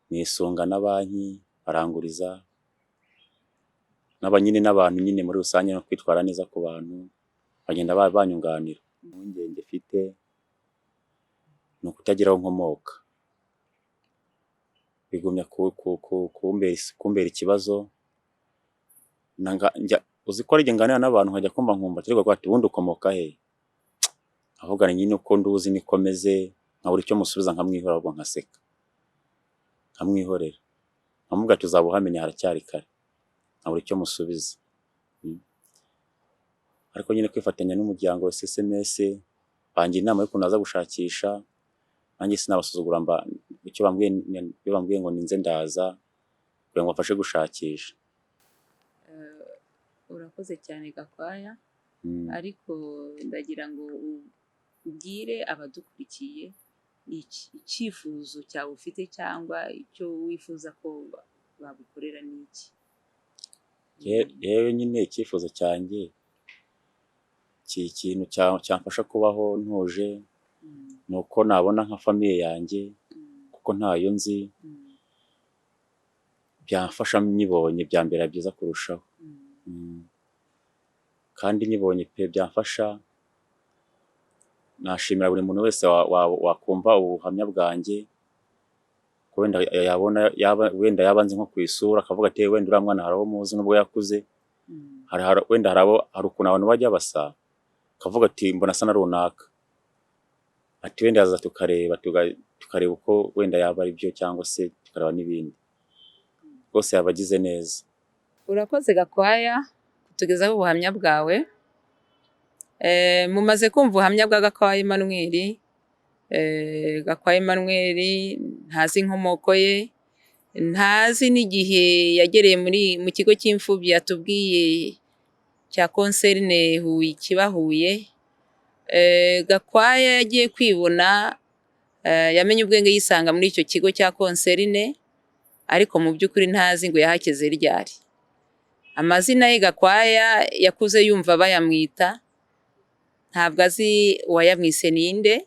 nisunga na banki baranguriza, n'abanyine n'abantu nyine muri rusange no kwitwara neza ku bantu bagenda banyunganira. Impungenge mfite ni ukutagira aho nkomoka, bigumya kumbera ikibazo. Uzi ko ari nganira n'abantu nkajya kumva nkumva terwa ati ubundi ukomoka he, ahubwo nyine uko nduzi nikomeze, nkabura icyo musubiza nkamwihora, ahubwo nkaseka nkamwihorera, nkamubwira ati uzabuhamenya haracyari kare, nkabura icyo musubiza. Ariko nyine kwifatanya n'umuryango wa SMS bangira inama yo kunaza gushakisha, nanjye sinabasuzugura icyo bambwiye ngo ninze ndaza kugira ngo bafashe gushakisha. Urakoze cyane Gakwaya, ariko ndagira ngo ubwire abadukurikiye icyifuzo cyawe ufite cyangwa icyo wifuza ko bagukorera n'iki. Yewe nyine icyifuzo cyanjye ikintu cyamfasha kubaho ntuje, nuko nabona nka famiye yanjye, kuko ntayo nzi, byamfasha nyibonye byambera byiza kurushaho. Kandi nyibonye pe byamfasha, nashimira buri muntu wese wakumva ubuhamya bwanjye, wenda yaba nzi nko ku isura akavuga ati wenda uriya mwana hari abo muzi nubwo yakuze, wenda hari ukuntu abantu bajya basa, akavuga ati mbona asa na runaka, ati wenda yaza tukareba uko wenda yaba ari byo, cyangwa se tukareba n'ibindi, rwose yabagize neza. Urakoze Gakwaya kutugezaho ubuhamya bwawe. Mumaze kumva ubuhamya bwa Gakwaya Emmanuel. Gakwaya Emmanuel ntazi inkomoko ye, ntazi n'igihe yagereye mu kigo cy'imfubyi yatubwiye cya Concerné Huye. Gakwaya yagiye kwibona, yamenye ubwenge yisanga muri icyo kigo cya Concerné, ariko mu by'ukuri ntazi ngo yahakeze ryari. Amazina ye Gakwaya yakuze yumva bayamwita, ntabwo azi uwayamwise ninde.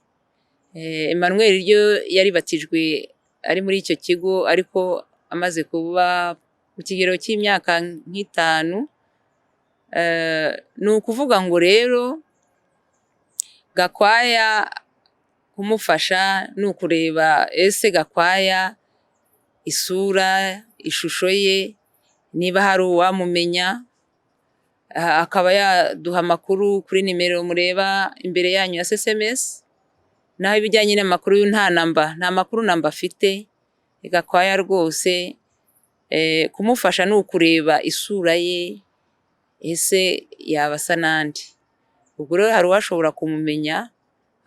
Emmanuel ryo yaribatijwe ari muri icyo kigo, ariko amaze kuba mu kigero cy'imyaka nk'itanu. Ni ukuvuga ngo rero Gakwaya kumufasha ni ukureba ese Gakwaya isura, ishusho ye, niba hari uwamumenya, akaba yaduha amakuru kuri nimero mureba imbere yanyu ya SMS. Naho ibijyanye n'amakuru nta makuru namba afite. Gakwaya rwose kumufasha ni ukureba isura ye, ese yaba asa n'andi. Ubwo rero hari uwashobora kumumenya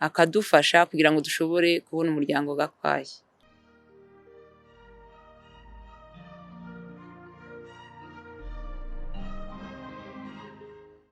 akadufasha kugira ngo dushobore kubona umuryango Gakwaya.